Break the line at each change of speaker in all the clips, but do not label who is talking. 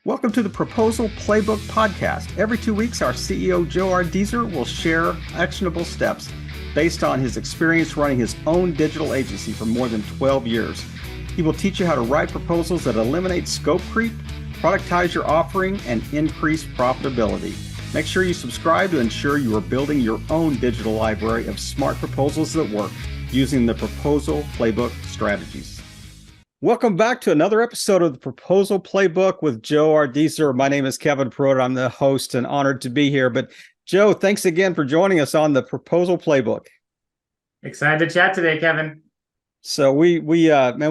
Welcome to the Proposal Playbook Podcast. Every 2 weeks, our CEO Joe Ardeeser will share actionable steps based on his experience running his own digital agency for more than 12 years. He will teach you how to write proposals that eliminate scope creep, productize your offering, and increase profitability. Make sure you subscribe to ensure you are building your own digital library of smart proposals that work using the Proposal Playbook strategies. Welcome back to another episode of the Proposal Playbook with Joe Ardeeser. My name is Kevin Pruitt. I'm the host and honored to be here. But Joe, thanks again for joining us on the Proposal Playbook.
Excited to chat today, Kevin.
So we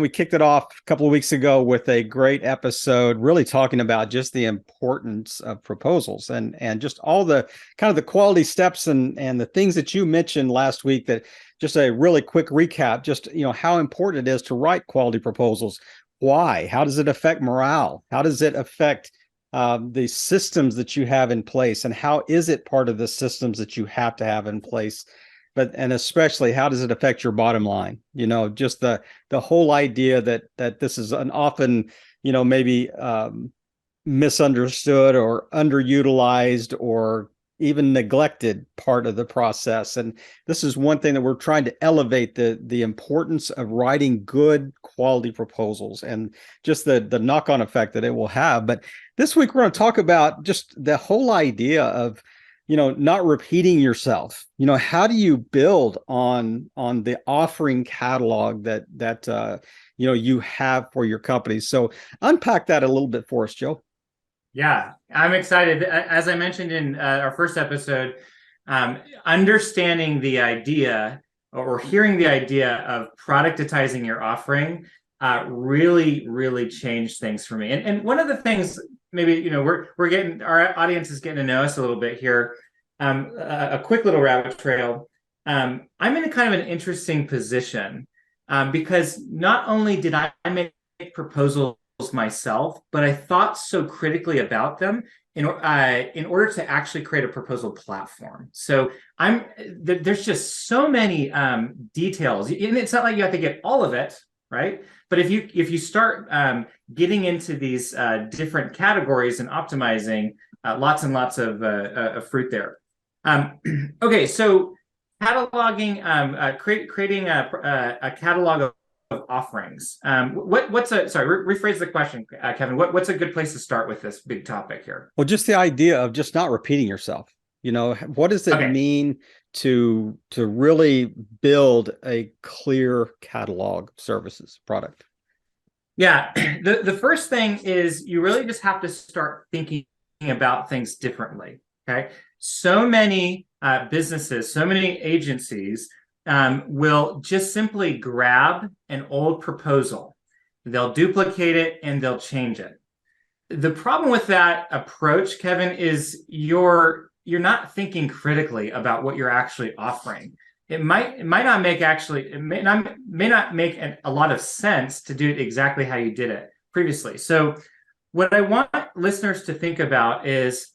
kicked it off a couple of weeks ago with a great episode, really talking about just the importance of proposals and just all the kind of the quality steps and the things that you mentioned last week. That just a really quick recap, just how important it is to write quality proposals. Why? How does it affect morale? How does it affect the systems that you have in place? And how is it part of the systems that you have to have in place? And especially, how does it affect your bottom line? Just the whole idea that this is an often, maybe misunderstood or underutilized or even neglected part of the process. And this is one thing that we're trying to elevate the importance of writing good quality proposals and just the knock-on effect that it will have. But this week, we're going to talk about just the whole idea of not repeating yourself. How do you build on the offering catalog that you have for your company? So unpack that a little bit for us, Joe.
Yeah, I'm excited. As I mentioned in our first episode, understanding the idea or hearing the idea of productizing your offering really, really changed things for me. And one of the things, maybe, we're getting, our audience is getting to know us a little bit here. A quick little rabbit trail. I'm in a kind of an interesting position because not only did I make proposals myself, but I thought so critically about them in order to actually create a proposal platform. So there's just so many details, and it's not like you have to get all of it, right? But if you start getting into these different categories and optimizing, lots and lots of fruit there. Okay, so cataloging, creating a catalog of offerings. Rephrase the question, Kevin. What's a good place to start with this big topic here?
Well, just the idea of just not repeating yourself. What does it mean to really build a clear catalog services product?
Yeah, the first thing is you really just have to start thinking about things differently. Okay, so many businesses, so many agencies will just simply grab an old proposal, they'll duplicate it, and they'll change it. The problem with that approach, Kevin, is you're not thinking critically about what you're actually offering. It may not make a lot of sense to do it exactly how you did it previously. So what I want listeners to think about is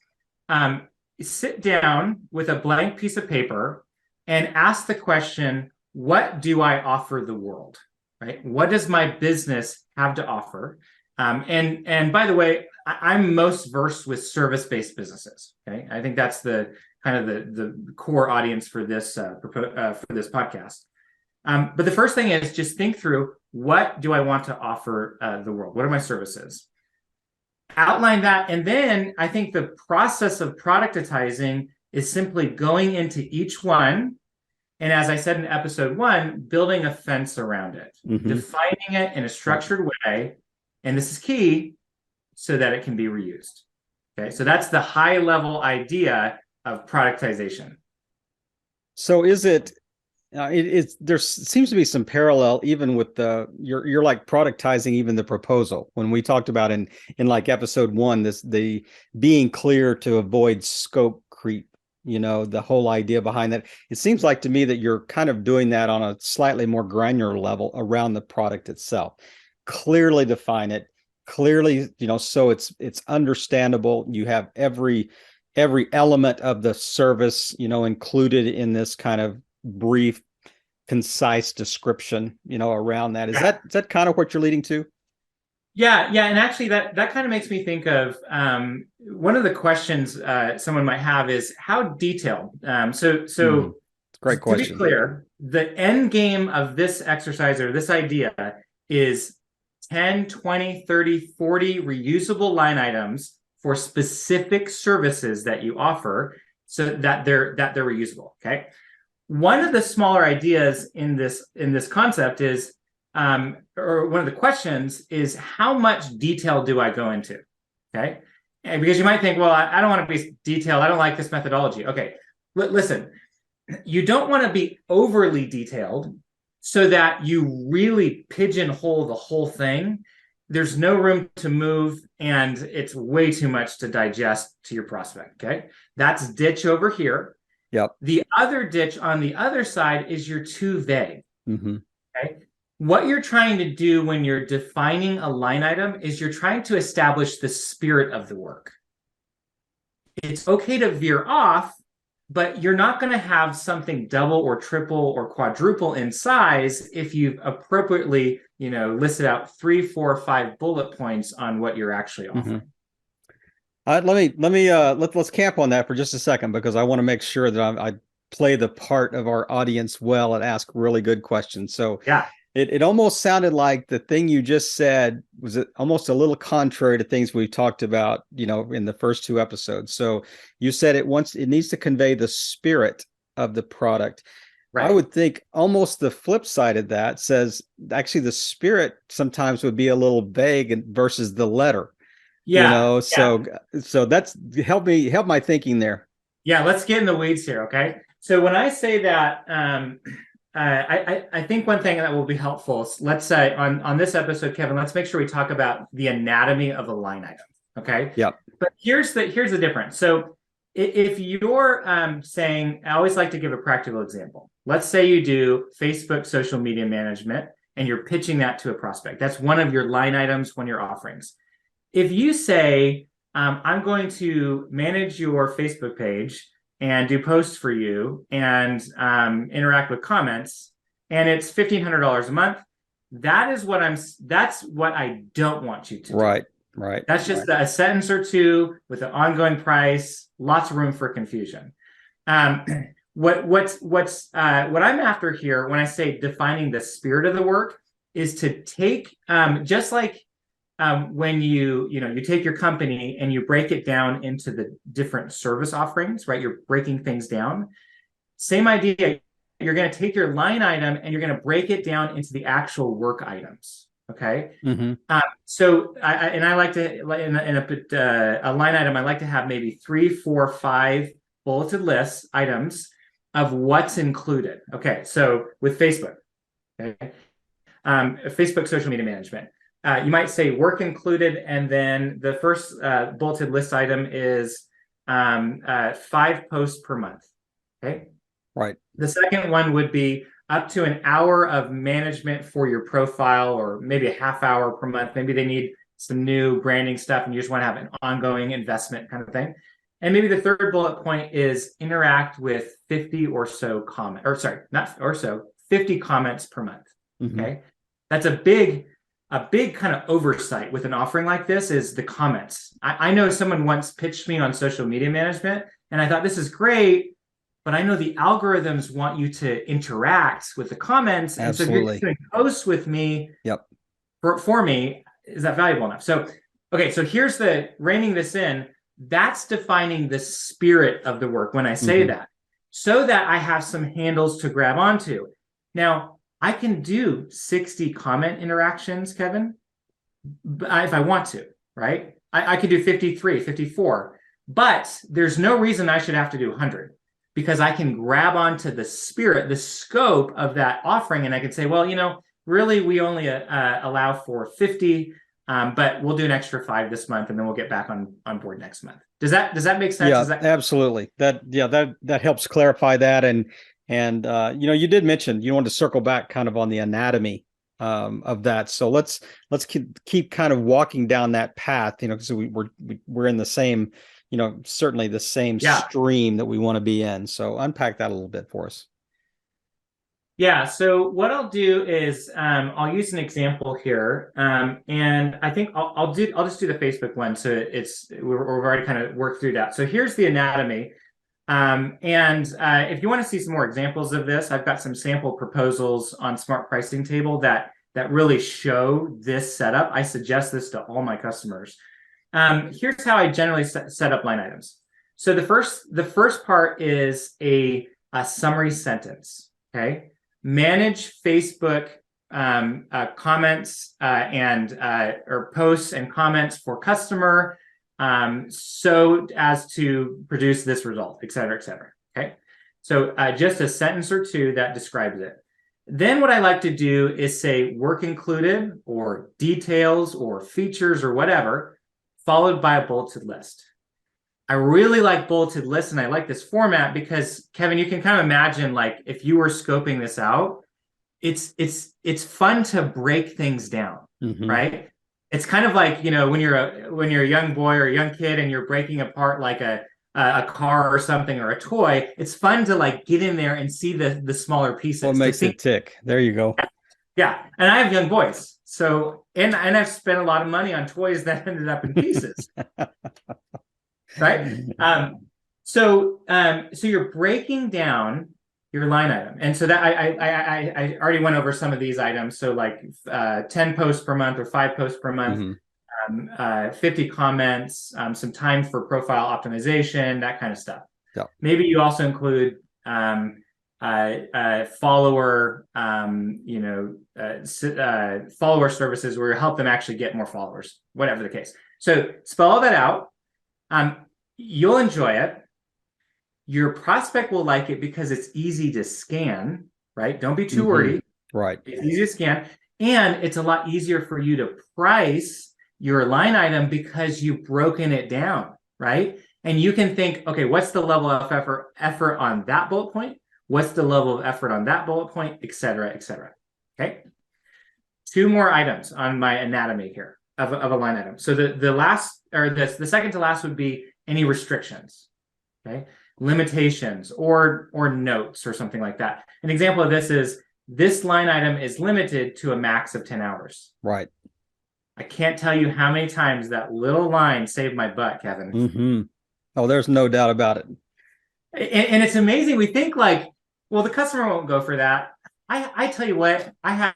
sit down with a blank piece of paper and ask the question, what do I offer the world, right? What does my business have to offer? And by the way, I'm most versed with service-based businesses, okay? I think that's the kind of the core audience for this podcast. But the first thing is just think through, what do I want to offer the world? What are my services? Outline that, and then I think the process of productizing is simply going into each one, and as I said in episode 1, building a fence around it, defining it in a structured way, and this is key, so that it can be reused. Okay, so that's the high level idea of productization.
So is it? There seems to be some parallel even with you're like productizing even the proposal. When we talked about in like episode 1, the being clear to avoid scope creep, the whole idea behind that. It seems like to me that you're kind of doing that on a slightly more granular level around the product itself. Clearly define it, clearly, so it's understandable. You have every element of the service, included in this kind of brief, concise description, around that. Is that kind of what you're leading to?
Yeah, and actually that kind of makes me think of one of the questions someone might have is how detailed.
Great
To be
question.
clear, the end game of this exercise or this idea is 10, 20, 30, 40 reusable line items for specific services that you offer so that they're reusable. Okay. One of the smaller ideas in this concept is or one of the questions is how much detail do I go into? Okay. And because you might think, well, I don't want to be detailed. I don't like this methodology. Okay. Listen, you don't want to be overly detailed so that you really pigeonhole the whole thing. There's no room to move and it's way too much to digest to your prospect. Okay. That's ditch over here.
Yep.
The other ditch on the other side is you're too vague.
Mm-hmm.
Okay. What you're trying to do when you're defining a line item is you're trying to establish the spirit of the work. It's okay to veer off, but you're not going to have something double or triple or quadruple in size if you've appropriately, listed out 3, 4, 5 bullet points on what you're actually offering.
Let's camp on that for just a second, because I want to make sure that I play the part of our audience well and ask really good questions. So
yeah.
It almost sounded like the thing you just said was almost a little contrary to things we talked about, in the first 2 episodes. So you said it needs to convey the spirit of the product. Right. I would think almost the flip side of that says actually the spirit sometimes would be a little vague versus the letter.
Yeah.
So that's help my thinking there.
Yeah. Let's get in the weeds here. Okay. So when I say that, I think one thing that will be helpful is, let's say on this episode, Kevin, let's make sure we talk about the anatomy of a line item. Okay.
Yeah.
But here's the difference. So if you're saying, I always like to give a practical example. Let's say you do Facebook social media management and you're pitching that to a prospect. That's one of your line items, one of your offerings. If you say, I'm going to manage your Facebook page and do posts for you and interact with comments, and it's $1,500 a month, that's what I don't want you to do.
Right.
That's just a sentence or two with an ongoing price, lots of room for confusion. What I'm after here when I say defining the spirit of the work is to take, just like when you take your company and you break it down into the different service offerings, right? You're breaking things down. Same idea. You're going to take your line item and you're going to break it down into the actual work items. Okay.
Mm-hmm.
I like to, in a line item, I like to have maybe 3, 4, 5 bulleted lists items of what's included. Okay. So with Facebook, okay, Facebook social media management, you might say work included, and then the first bulleted list item is 5 posts per month. Okay.
Right.
The second one would be up to an hour of management for your profile, or maybe a half hour per month. Maybe they need some new branding stuff and you just want to have an ongoing investment kind of thing. And maybe the third bullet point is interact with 50 or so 50 comments per month. Mm-hmm. Okay. That's a big kind of oversight with an offering like this is the comments. I know someone once pitched me on social media management and I thought, this is great, but I know the algorithms want you to interact with the comments. And
Absolutely.
So if you're just doing posts with me,
yep,
for me, is that valuable enough? So, okay, so here's reining this in. That's defining the spirit of the work when I say mm-hmm. that, so that I have some handles to grab onto. Now, I can do 60 comment interactions, Kevin, if I want to, right? I could do 53, 54, but there's no reason I should have to do 100. Because I can grab onto the spirit, the scope of that offering, and I can say, well, really, we only allow for 50, but we'll do an extra 5 this month, and then we'll get back on board next month. Does that make sense?
Yeah, absolutely. That helps clarify that, and you did mention you wanted to circle back kind of on the anatomy of that. So let's keep kind of walking down that path, because we're in the same. Certainly the same stream that we want to be in. So unpack that a little bit for us.
Yeah. So what I'll do is I'll use an example here, and I think I'll just do the Facebook one. So we've already kind of worked through that. So here's the anatomy, and if you want to see some more examples of this, I've got some sample proposals on Smart Pricing Table that really show this setup. I suggest this to all my customers. Here's how I generally set up line items. So the first part is a summary sentence. Okay. Manage Facebook comments and or posts and comments for customer so as to produce this result, et cetera, et cetera. Okay. So just a sentence or two that describes it. Then what I like to do is say work included or details or features or whatever, followed by a bulleted list. I really like bulleted lists, and I like this format because, Kevin, you can kind of imagine, like, if you were scoping this out, it's fun to break things down, right? It's kind of like, when you're a young boy or a young kid and you're breaking apart like a car or something or a toy. It's fun to like get in there and see the smaller pieces.
What makes it tick? There you go.
Yeah, and I have young boys, so and I've spent a lot of money on toys that ended up in pieces. Right. So you're breaking down your line item, and so that I already went over some of these items. So like 10 posts per month or 5 posts per month, 50 comments, some time for profile optimization, that kind of stuff.
Yeah.
Maybe you also include follower, follower services where you help them actually get more followers, whatever the case. So spell all that out. You'll enjoy it. Your prospect will like it because it's easy to scan, right? Don't be too worried.
Right.
It's easy to scan. And it's a lot easier for you to price your line item because you've broken it down, right? And you can think, okay, what's the level of effort on that bullet point? What's the level of effort on that bullet point, et cetera, et cetera. Okay. 2 more items on my anatomy here of a line item. So the second to last would be any restrictions, okay? Limitations or notes or something like that. An example of this is this line item is limited to a max of 10 hours.
Right.
I can't tell you how many times that little line saved my butt, Kevin.
Oh, there's no doubt about it.
And it's amazing. We think like, well, the customer won't go for that. I tell you what, I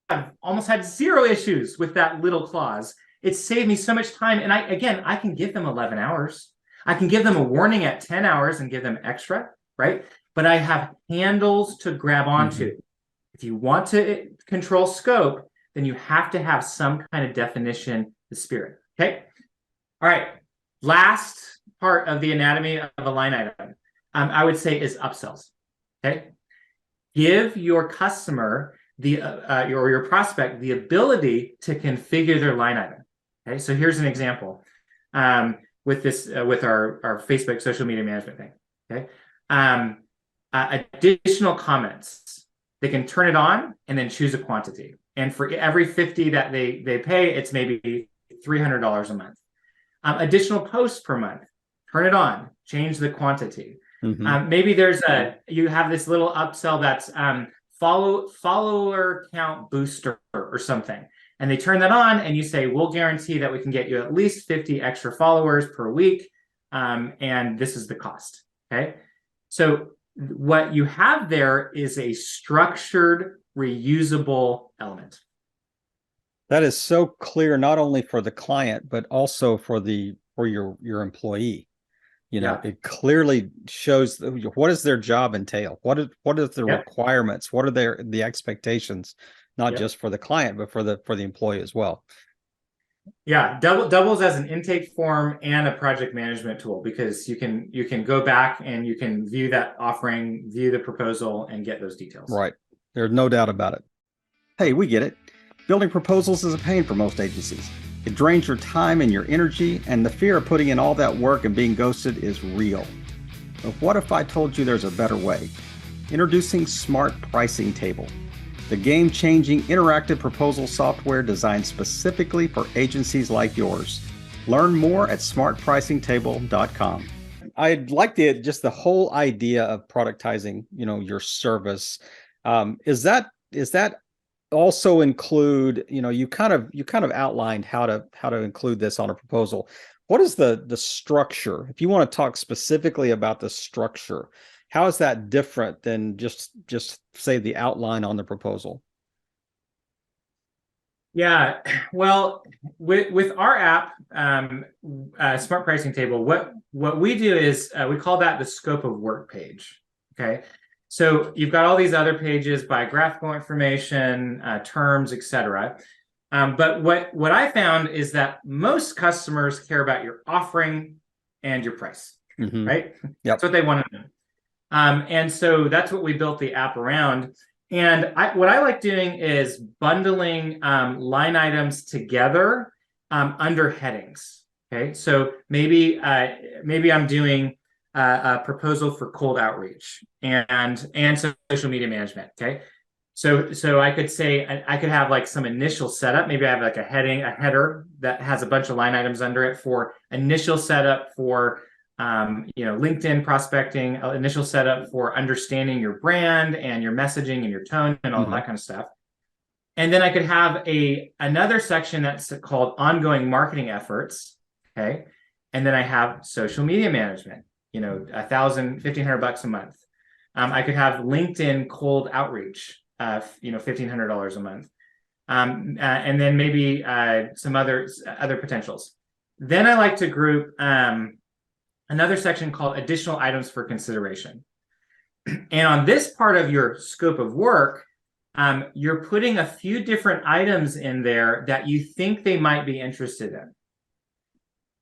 have almost had 0 issues with that little clause. It saved me so much time. And I can give them 11 hours. I can give them a warning at 10 hours and give them extra, right? But I have handles to grab onto. If you want to control scope, then you have to have some kind of definition, the spirit, okay? All right, last part of the anatomy of a line item, I would say is upsells, okay? Give your customer or your prospect the ability to configure their line item. Okay, so here's an example with our Facebook social media management thing. Okay, additional comments. They can turn it on and then choose a quantity. And for every 50 that they pay, it's maybe $300 a month. Additional posts per month. Turn it on. Change the quantity. Maybe you have this little upsell that's follower count booster or something. And they turn that on and you say, we'll guarantee that we can get you at least 50 extra followers per week. And this is the cost. Okay. So what you have there is a structured, reusable element.
That is so clear, not only for the client, but also for your employee. It clearly shows what does their job entail? What is the requirements? What are the expectations? Not just for the client, but for the employee as well.
Yeah, doubles as an intake form and a project management tool because you can go back and you can view that offering, view the proposal, and get those details.
Right. There's no doubt about it. Hey, we get it. Building proposals is a pain for most agencies. It drains your time and your energy, and the fear of putting in all that work and being ghosted is real. But what if I told you there's a better way? Introducing Smart Pricing Table, the game-changing interactive proposal software designed specifically for agencies like yours. Learn more at smartpricingtable.com. I like the whole idea of productizing, your service, Is that also include, you kind of outlined how to include this on a proposal. What is the structure? If you want to talk specifically about the structure, how is that different than just say the outline on the proposal?
Yeah, well, with our app, Smart Pricing Table, what we do is we call that the scope of work page. Okay, so you've got all these other pages, biographical information, terms, etc. But what I found is that most customers care about your offering and your price, right?
Yep.
That's what they want to know. And so that's what we built the app around. And what I like doing is bundling line items together under headings. Okay, so maybe I'm doing a proposal for cold outreach and social media management. Okay, so I could say I could have like some initial setup. Maybe I have like a header that has a bunch of line items under it for initial setup for LinkedIn prospecting, initial setup for understanding your brand and your messaging and your tone and all that kind of stuff. And then I could have another section that's called ongoing marketing efforts. Okay. And then I have social media management, $1,500 a month. I could have LinkedIn cold outreach, $1,500 a month. And then maybe some other potentials. Then I like to group another section called additional items for consideration. And on this part of your scope of work, you're putting a few different items in there that you think they might be interested in.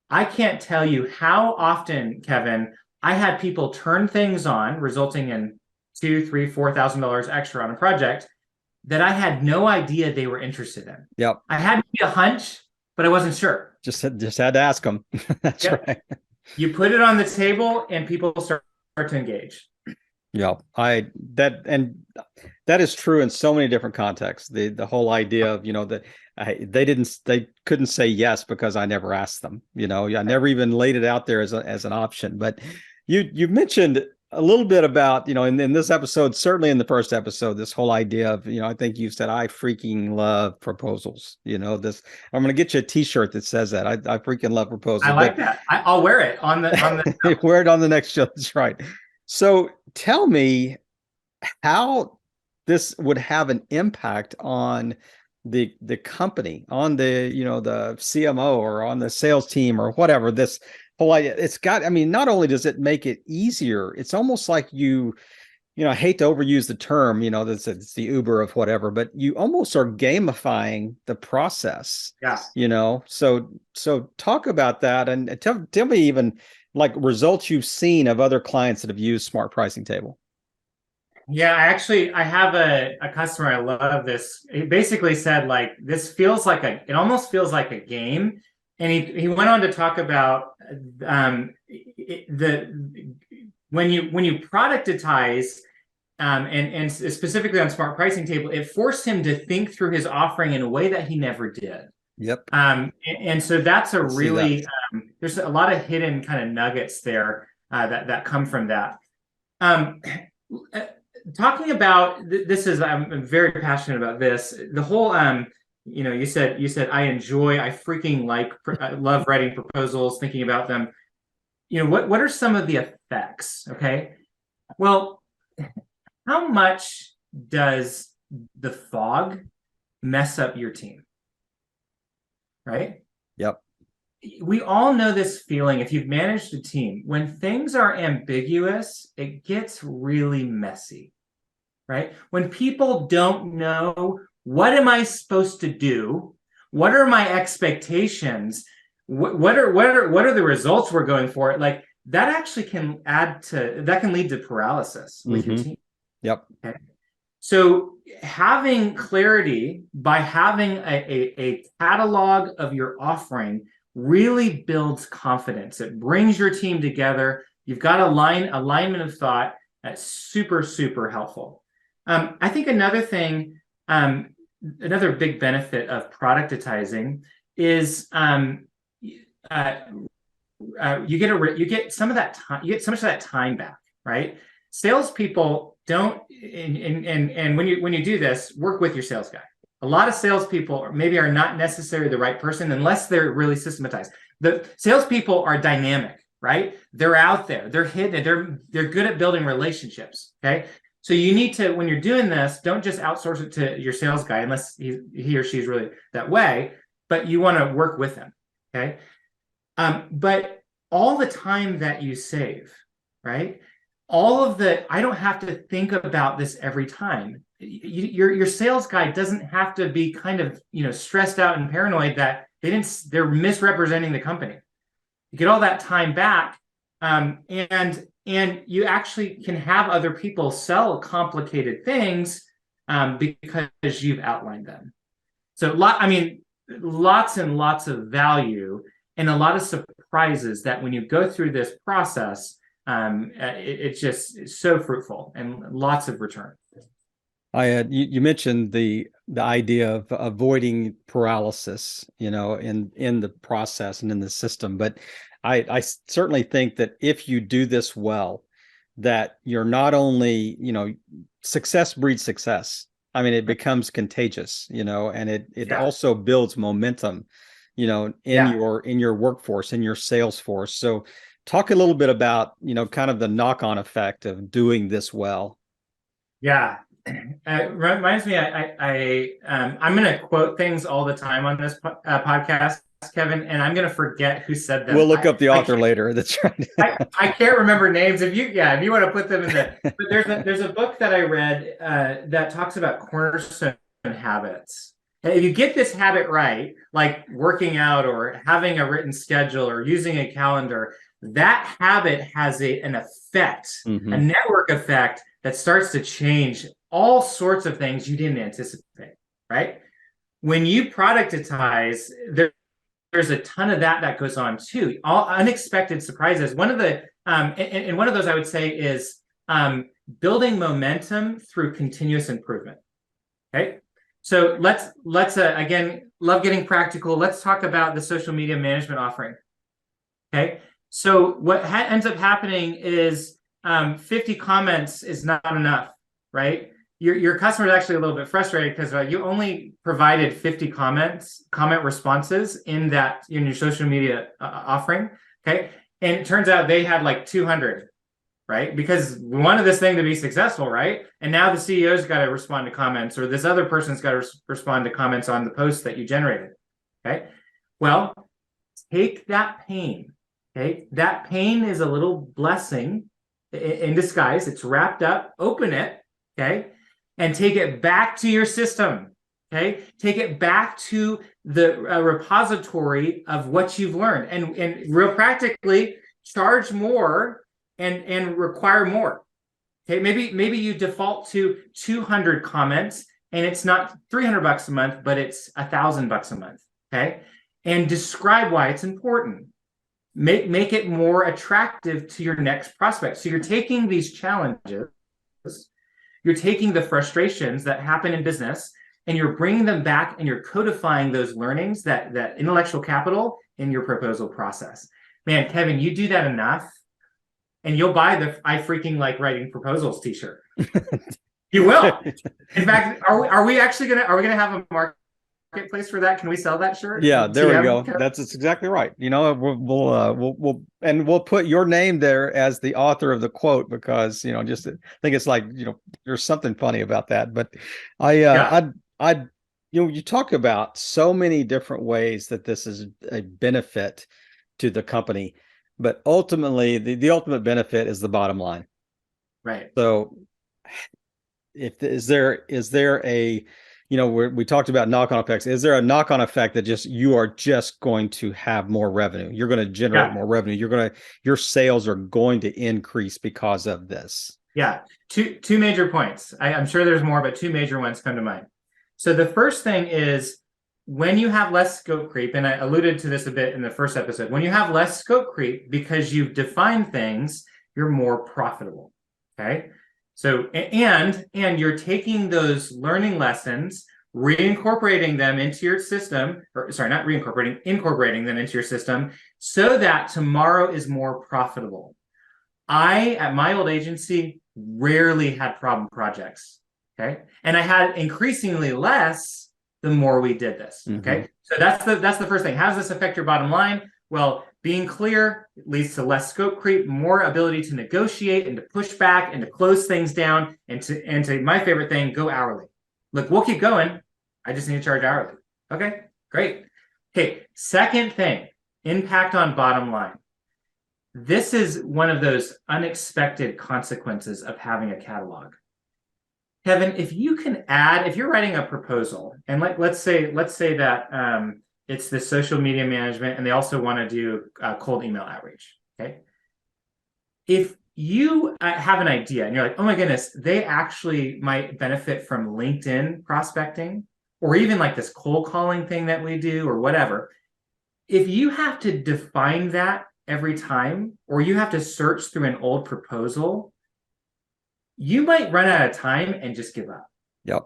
I can't tell you how often, Kevin, I had people turn things on, resulting in $2,000, $3,000, $4,000 extra on a project that I had no idea they were interested in.
Yep.
I had a hunch, but I wasn't sure.
Just had to ask them. That's right.
You put it on the table and people start to engage.
Yeah, that is true in so many different contexts. The whole idea of, that they couldn't say yes because I never asked them. I never even laid it out there as an option. But you mentioned a little bit about, in this episode, certainly in the first episode, this whole idea of, I think you said, I freaking love proposals. I'm going to get you a t-shirt that says that. I freaking love proposals.
I like that. I'll wear it on the
wear it on the next show. That's right. So tell me how this would have an impact on the company, on the CMO or on the sales team or whatever. This whole idea, not only does it make it easier, it's almost like I hate to overuse the term, it's the Uber of whatever, but you almost are gamifying the process.
Yeah.
So talk about that and tell me even like results you've seen of other clients that have used Smart Pricing Table.
Yeah, I have a customer. I love this. He basically said, like, this feels like it almost feels like a game. And he went on to talk about when you productize, and specifically on Smart Pricing Table, it forced him to think through his offering in a way that he never did.
Yep.
And so that's a really there's a lot of hidden kind of nuggets there that come from that. Talking about this is I'm very passionate about this. The whole you said I freaking love writing proposals, thinking about them. What are some of the effects? Okay, well, how much does the fog mess up your team? Right?
Yep.
We all know this feeling. If you've managed a team, when things are ambiguous, it gets really messy, right? When people don't know, what am I supposed to do? What are my expectations? What are the results we're going for? Like that actually can lead to paralysis with your team.
Yep.
Okay. So having clarity by having a catalog of your offering really builds confidence. It brings your team together. You've got alignment of thought. That's super, super helpful. I think another thing, another big benefit of productizing is you get so much of that time back, right? Salespeople don't and when you do this, work with your sales guy. A lot of salespeople maybe are not necessarily the right person unless they're really systematized. The salespeople are dynamic, right? They're out there, they're hidden, they're good at building relationships. Okay. So you need to, when you're doing this, don't just outsource it to your sales guy unless he or she's really that way, but you want to work with them. Okay. But all the time that you save, right? I don't have to think about this every time. Your sales guy doesn't have to be kind of, stressed out and paranoid that they're misrepresenting the company. You get all that time back, and you actually can have other people sell complicated things because you've outlined them. So lots and lots of value and a lot of surprises that when you go through this process, it's just so fruitful and lots of return.
You mentioned the idea of avoiding paralysis, in the process and in the system. But I certainly think that if you do this well, that you're not only, success breeds success. I mean, it becomes contagious, and it also builds momentum, in your workforce, in your sales force. So talk a little bit about, kind of the knock-on effect of doing this well.
Yeah. It reminds me, I'm going to quote things all the time on this podcast, Kevin, and I'm going to forget who said them.
We'll look up the author later. That's right.
I can't remember names. If you want to put them in but there's a book that I read that talks about cornerstone habits. And if you get this habit right, like working out or having a written schedule or using a calendar, that habit has an effect, a network effect that starts to change all sorts of things you didn't anticipate, right? When you productize, there's a ton of that goes on too. All unexpected surprises. One of the, and one of those I would say is building momentum through continuous improvement, okay? So let's again, love getting practical. Let's talk about the social media management offering, okay? So what ends up happening is 50 comments is not enough, right? Your customer is actually a little bit frustrated because you only provided 50 comment responses in your social media offering, okay? And it turns out they had like 200, right? Because we wanted this thing to be successful, right? And now the CEO's got to respond to comments, or this other person's got to respond to comments on the post that you generated, okay? Well, take that pain, okay? That pain is a little blessing in disguise. It's wrapped up, open it, okay? And take it back to your system, okay? Take it back to the repository of what you've learned, and real practically charge more and require more, okay? Maybe you default to 200 comments and it's not $300 a month, but it's $1,000 a month, okay? And describe why it's important. Make it more attractive to your next prospect. So you're taking these challenges, you're taking the frustrations that happen in business, and you're bringing them back and you're codifying those learnings, that intellectual capital, in your proposal process. Man, Kevin, you do that enough and you'll buy the I freaking like writing proposals t-shirt. You will. In fact, are we gonna have a marketplace for that? Can we sell that shirt?
Yeah, there we go. That's exactly right. We'll put your name there as the author of the quote, because just I think it's like there's something funny about that. But you talk about so many different ways that this is a benefit to the company, but ultimately the ultimate benefit is the bottom line.
Right.
So is there a we talked about knock-on effects. Is there a knock-on effect that you are just going to have more revenue? You're going to generate more revenue. Your sales are going to increase because of this.
Yeah. Two major points. I'm sure there's more, but two major ones come to mind. So the first thing is, when you have less scope creep, and I alluded to this a bit in the first episode, when you have less scope creep because you've defined things, you're more profitable. Okay. So, and you're taking those learning lessons, incorporating them into your system, incorporating them into your system so that tomorrow is more profitable. at my old agency, rarely had problem projects. Okay. And I had increasingly less the more we did this. Okay. So that's the first thing. How does this affect your bottom line? Well, being clear leads to less scope creep, more ability to negotiate and to push back and to close things down, and to my favorite thing, go hourly. Look, we'll keep going. I just need to charge hourly. Okay, great. Okay, second thing, impact on bottom line. This is one of those unexpected consequences of having a catalog. Kevin, if you're writing a proposal, and let's say that it's the social media management, and they also want to do cold email outreach. Okay, if you have an idea and you're like, oh my goodness, they actually might benefit from LinkedIn prospecting, or even like this cold calling thing that we do, or whatever. If you have to define that every time, or you have to search through an old proposal, you might run out of time and just give up.
Yep.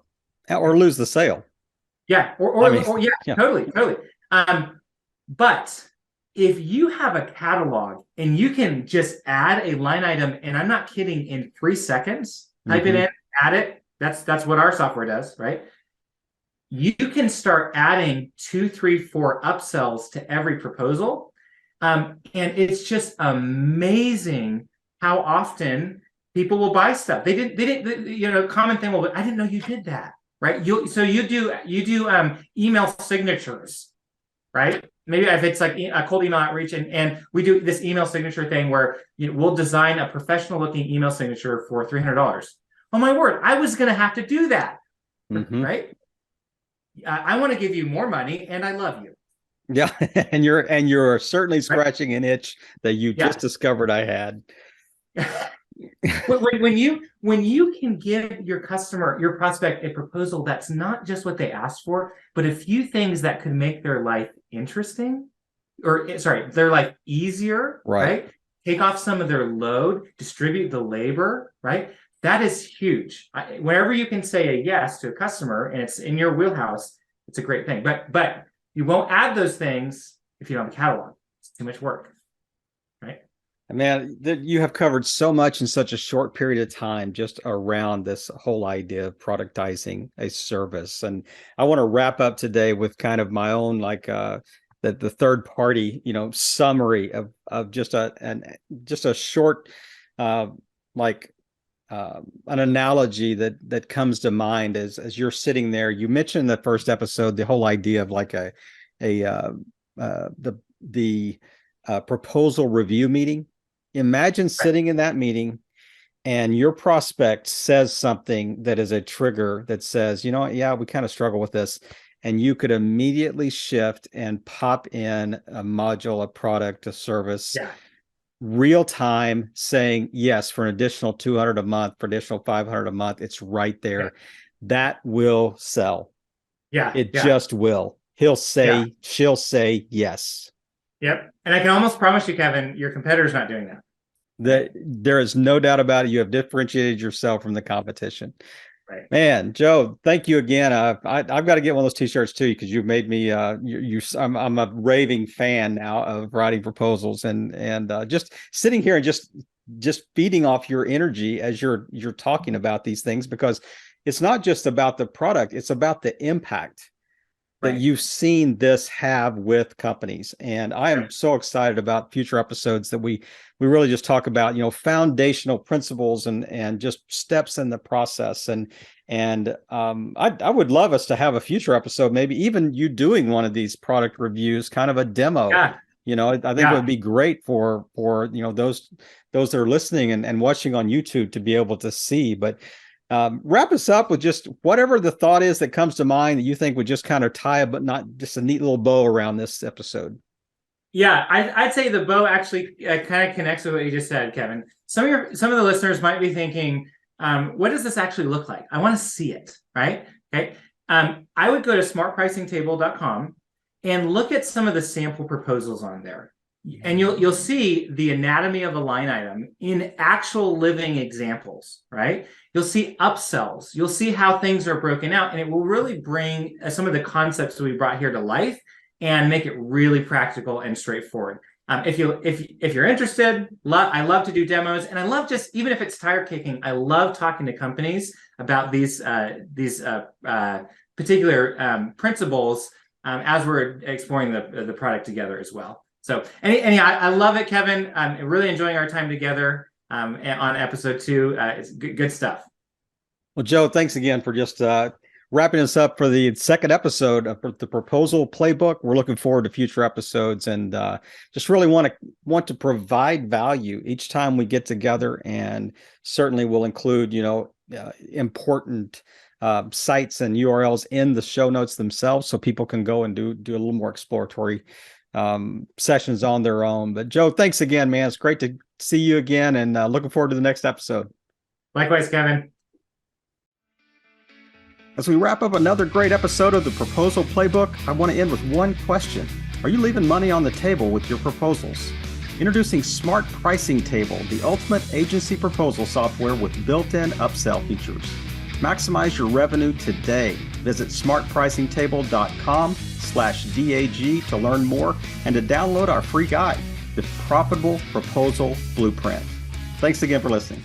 Or lose the sale.
Yeah. Or yeah, totally. But if you have a catalog and you can just add a line item, and I'm not kidding, in 3 seconds, type it in, add it. That's what our software does, right? You can start adding 2, 3, 4 upsells to every proposal. And it's just amazing how often people will buy stuff. They didn't, common thing will, I didn't know you did that, right? You do email signatures, right? Maybe if it's like a cold email outreach, and we do this email signature thing where we'll design a professional looking email signature for $300. Oh my word, I was going to have to do that, right? I want to give you more money, and I love you.
Yeah, and you're certainly scratching an itch that you just discovered I had.
when you can give your customer, your prospect, a proposal that's not just what they asked for, but a few things that could make their life interesting, their life easier, right? Take off some of their load, distribute the labor, right? That is huge. Whenever you can say a yes to a customer and it's in your wheelhouse, it's a great thing. But you won't add those things if you don't have a catalog. It's too much work, right?
Man, you have covered so much in such a short period of time just around this whole idea of productizing a service. And I want to wrap up today with kind of my own, like the third party, summary of just a short, an analogy that comes to mind as you're sitting there. You mentioned in the first episode the whole idea of like the proposal review meeting. Imagine sitting in that meeting and your prospect says something that is a trigger that says, we kind of struggle with this. And you could immediately shift and pop in a module, a product, a service, real time, saying yes for an additional $200 a month, for additional $500 a month. It's right there. Yeah. That will sell. It just will. She'll say yes.
Yep. And I can almost promise you, Kevin, your competitor's not doing that.
There is no doubt about it. You have differentiated yourself from the competition.
Right.
Man, Joe, thank you again. I've got to get one of those t-shirts too, because you've made me I'm a raving fan now of writing proposals and just sitting here and just feeding off your energy as you're talking about these things, because it's not just about the product, it's about the impact that you've seen this have with companies. And I am so excited about future episodes that we really just talk about, foundational principles and just steps in the process. And I would love us to have a future episode, maybe even you doing one of these product reviews, kind of a demo. I think it would be great for those that are listening and watching on YouTube to be able to see. But wrap us up with just whatever the thought is that comes to mind that you think would just kind of tie but not just a neat little bow around this episode.
Yeah, I'd say the bow actually kind of connects with what you just said, Kevin. Some of the listeners might be thinking, what does this actually look like? I want to see it, right? Okay. I would go to smartpricingtable.com and look at some of the sample proposals on there. And you'll see the anatomy of a line item in actual living examples, right? You'll see upsells. You'll see how things are broken out, and it will really bring some of the concepts that we brought here to life and make it really practical and straightforward. If you're interested, I love to do demos, and I love just, even if it's tire kicking, I love talking to companies about these particular principles as we're exploring the product together as well. So I love it, Kevin. I'm really enjoying our time together on episode 2. It's good stuff.
Well, Joe, thanks again for just wrapping us up for the second episode of the Proposal Playbook. We're looking forward to future episodes, and just really want to provide value each time we get together, and certainly we'll include, important sites and URLs in the show notes themselves, so people can go and do a little more exploratory sessions on their own. But Joe, thanks again, man. It's great to see you again, and looking forward to the next episode.
Likewise, Kevin.
As we wrap up another great episode of the Proposal Playbook, I want to end with one question. Are you leaving money on the table with your proposals? Introducing Smart Pricing Table, the ultimate agency proposal software with built-in upsell features. Maximize your revenue today. Visit smartpricingtable.com/DAG to learn more and to download our free guide, The Profitable Proposal Blueprint. Thanks again for listening.